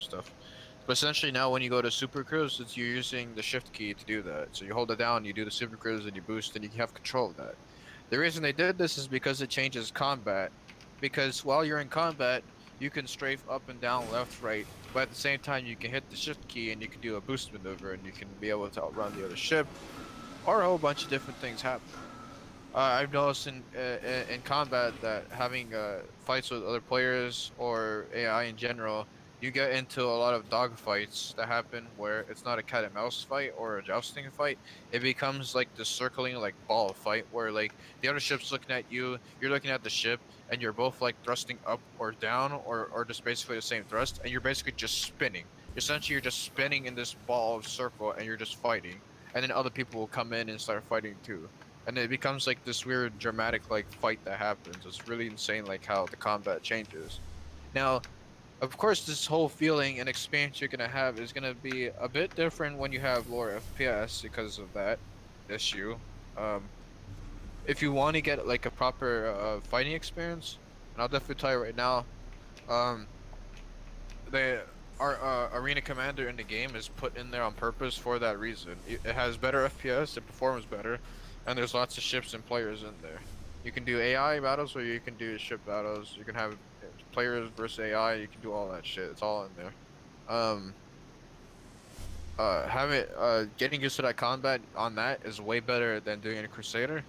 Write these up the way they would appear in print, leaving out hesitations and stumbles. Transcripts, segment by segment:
stuff. But essentially now when you go to super cruise, you're using the shift key to do that. So you hold it down, you do the super cruise, and you boost, and you have control of that. The reason they did this is because it changes combat. Because while you're in combat, you can strafe up and down, left, right, but at the same time you can hit the shift key and you can do a boost maneuver and you can be able to outrun the other ship, or a whole bunch of different things happen. I've noticed in combat that having fights with other players or AI in general, you get into a lot of dogfights that happen where it's not a cat and mouse fight or a jousting fight. It becomes like this circling like ball fight where like the other ship's looking at you, you're looking at the ship, and you're both like thrusting up or down or just basically the same thrust, and you're basically just spinning. Essentially, you're just spinning in this ball of circle, and you're just fighting, and then other people will come in and start fighting too, and it becomes like this weird dramatic like fight that happens. It's really insane like how the combat changes. Now, of course, this whole feeling and experience you're gonna have is gonna be a bit different when you have lower FPS because of that issue. Um, if you want to get like a proper fighting experience, and I'll definitely tell you right now, um, the our arena commander in the game is put in there on purpose for that reason. It has better FPS, it performs better, and there's lots of ships and players in there. You can do AI battles or you can do ship battles. You can have players versus AI. You can do all that shit. It's all in there. Um, having getting used to that combat on that is way better than doing it in Crusader.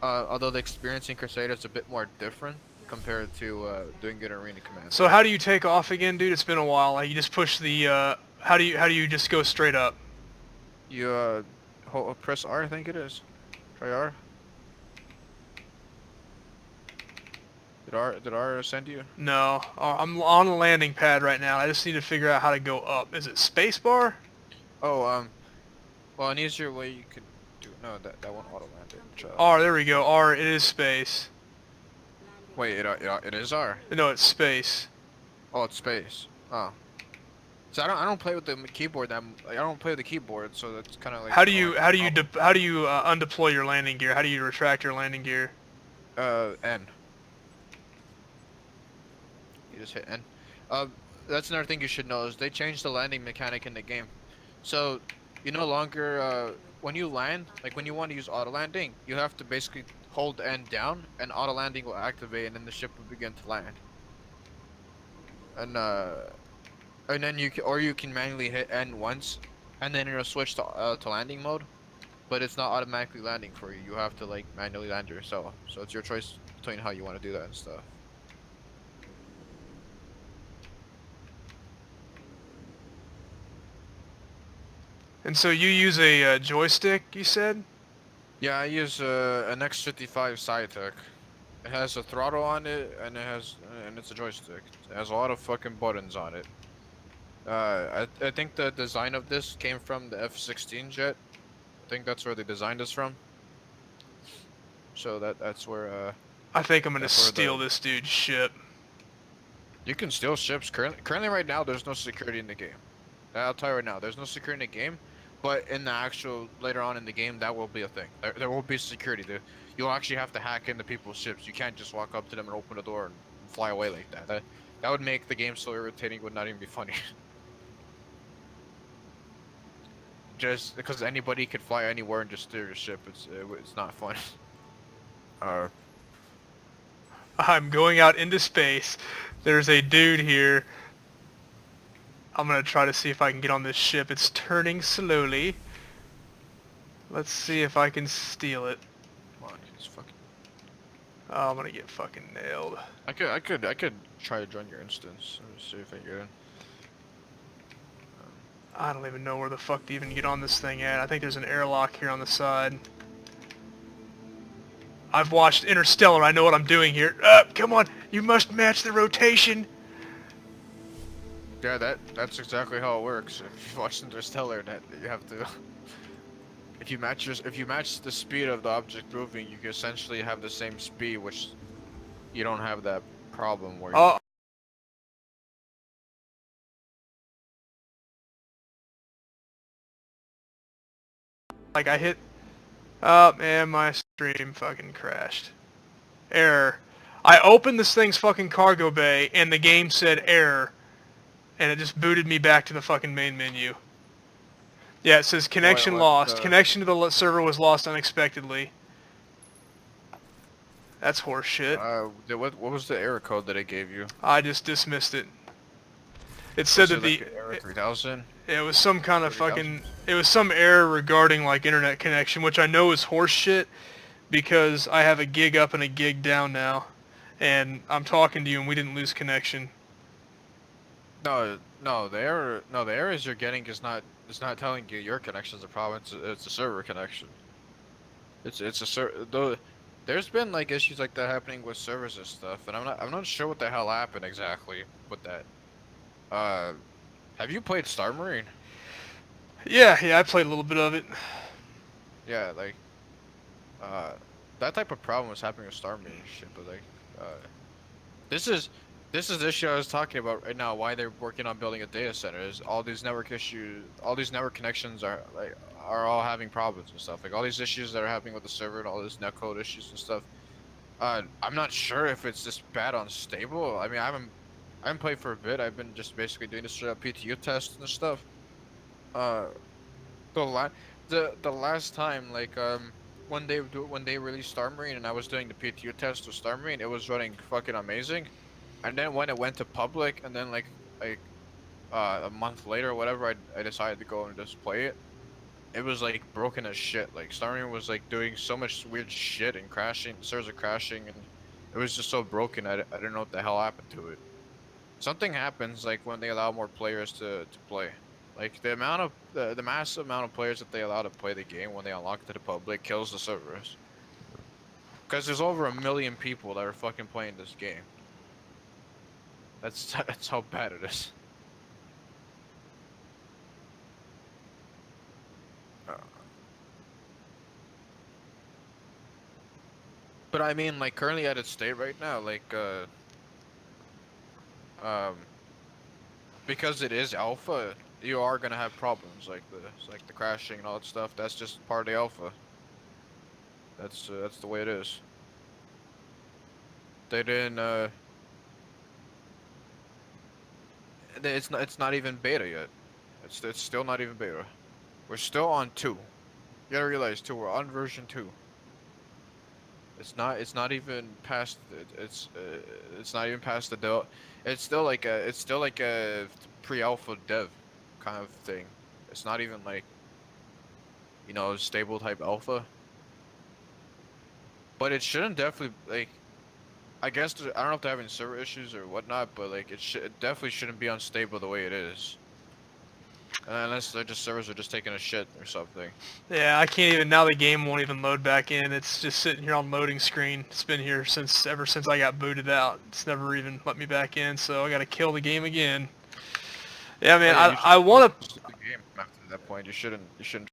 Although the experience in Crusader is a bit more different compared to doing it in Arena So Commander. how do you take off again, dude? It's been a while. Like, you just push the, how do you just go straight up? You press R, I think it is. Try R. Did R send you? No. I'm on the landing pad right now. I just need to figure out how to go up. Is it spacebar? Oh, well, an easier way you could do no, that won't auto land it. R, there we go. R, it is space. Wait, it is R. No, it's space. Oh, it's space. Oh, so I don't play with the keyboard. I don't play with the keyboard, so that's kind of like How do annoying. you, how do you, how do you undeploy your landing gear? How do you retract your landing gear? N. You just hit N. Uh, that's another thing you should know is they changed the landing mechanic in the game. So you no longer when you land, like when you want to use auto landing, you have to basically hold N down, and auto landing will activate, and then the ship will begin to land. And then or you can manually hit N once, and then it'll switch to landing mode. But it's not automatically landing for you. You have to like manually land yourself. So it's your choice between how you want to do that and stuff. And so you use a joystick, you said? Yeah, I use an X55 Scitek. It has a throttle on it, and it's a joystick. It has a lot of fucking buttons on it. I think the design of this came from the F-16 jet. I think that's where they designed this from. So I think I'm gonna that's where steal the this dude's ship. you can steal ships currently right now. There's no security in the game. I'll tell you right now, there's no security in the game, but in the actual later on in the game, that will be a thing. There will be security. You'll actually have to hack into people's ships. You can't just walk up to them and open the door and fly away like that. That would make the game so irritating. Would not even be funny. Just because anybody could fly anywhere and just steal your ship, it's not fun. Uh, I'm going out into space. There's a dude here. I'm gonna try to see if I can get on this ship. It's turning slowly. Let's see if I can steal it. come on, it's fucking. Oh, I'm gonna get fucking nailed. I could try to join your instance. Let me see if I get in. I don't even know where the fuck to even get on this thing at. I think there's an airlock here on the side. I've watched Interstellar. I know what I'm doing here. Come on. You must match the rotation. Yeah, that's exactly how it works. If you watch Interstellar, that you have to. If you match the speed of the object moving, you can essentially have the same speed, which you don't have that problem where you. Oh, like I hit. Oh, man, my stream fucking crashed. Error. I opened this thing's fucking cargo bay, and the game said error. and it just booted me back to the fucking main menu. Yeah, it says Wait, connection what? lost. Connection to the server was lost unexpectedly. That's horseshit. What was the error code that it gave you? I just dismissed it. It said Was that it like error 3000? it was some kind of 30,000? fucking, it was some error regarding like internet connection, which I know is horseshit because I have a gig up and a gig down now, and I'm talking to you and we didn't lose connection. The errors you're getting is not telling you your connection's a problem. It's a server connection. It's a though. There's been like issues like that happening with servers and stuff, and I'm not sure what the hell happened exactly with that. Uh, have you played Star Marine? Yeah, I played a little bit of it. Yeah, like uh, that type of problem was happening with Star Marine and shit, but like this is this is the issue I was talking about right now. Why they're working on building a data center is all these network issues, all these network connections are all having problems and stuff. Like all these issues that are happening with the server and all this netcode issues and stuff. I'm not sure if it's just bad on stable. I mean, I haven't played for a bit. I've been just basically doing this straight up PTU tests and stuff. Uh, the la the last time when they released Star Marine and I was doing the PTU test with Star Marine, it was running fucking amazing. And then when it went to public, and then a month later or whatever, I decided to go and just play it. It was like broken as shit. Like Star Marine was like doing so much weird shit and crashing, the servers are crashing, and it was just so broken. I don't know what the hell happened to it. Something happens like when they allow more players to play. Like the massive amount of players that they allow to play the game when they unlock it to the public kills the servers. Because there's over 1 million people that are fucking playing this game. That's how bad it is. Uh, But I mean, like currently at its state right now, um, because it is alpha, you are gonna have problems like the crashing and all that stuff. That's just part of the alpha. That's the way it is. They didn't. It's not even beta yet. It's still not even beta. We're still on 2. You gotta realize too. We're on version 2. It's not even past it's not even past the del. It's still like a pre-alpha dev kind of thing. It's not even like, you know, stable type alpha. But it shouldn't definitely like, I guess I don't know if they're having server issues or whatnot, but like it definitely shouldn't be unstable the way it is. Unless they're just servers are just taking a shit or something. Yeah, I can't even, now the game won't even load back in. It's just sitting here on loading screen. It's been here ever since I got booted out. It's never even let me back in, so I gotta kill the game again. Yeah, Oh man, yeah, I want to the game after that point. You shouldn't